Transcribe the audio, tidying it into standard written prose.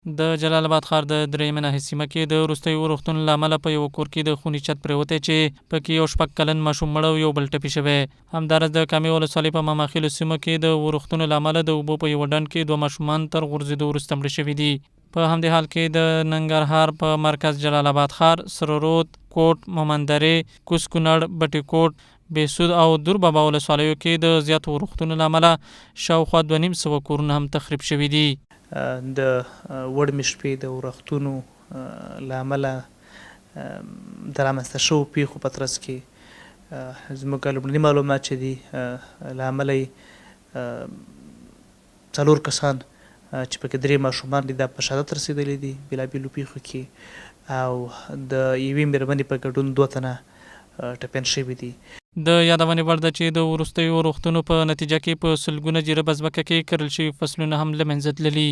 د جلال آباد ښار د درېیمې ناحیې سیمه کې د وروستیو روغتون له امله په یوه کور کې د خوني چت پرېوتی چې پکې یو 6 کلن ماشوم مړ او یو بل ټپي شوی. همداراز د کامې ولسوالۍ په ماماخیلو سیمه کې د روغتون له امله د اوبو په یوه ډنډ کې 2 ماشومان تر غورځېدو وروسته مړه شوي دي. په همدې حال کې د ننګرهار په مرکز جلال آباد ښار، سره رود، کوټ، مومندرې، کوز کونړ، بټي کوټ، بهسود او دور بابا ولسوالیو کې د زیاتو ورښتونو له امله شاوخوا 2.5 کورونه هم تخریب شوي دي. د وړمې شپې د ورښتونو له امله د رامنځته شوو پیښو په ترڅ کې زموږ لومړني معلومات چې دي له امله یې 4 کسان چې پکې 3 ماشومان دي دا په شهادت رسېدلي دي بېلابېلو پیښو کې، او د یوې مېرمنې په ګډون 2 تنه ټپیان شوي دي. د یادونې وړ ده چې د وروستیو روغتونو په نتیجه کې په سلګونه جریبه ځمکه کې کرل شوي فصلونه هم له منځه تللي.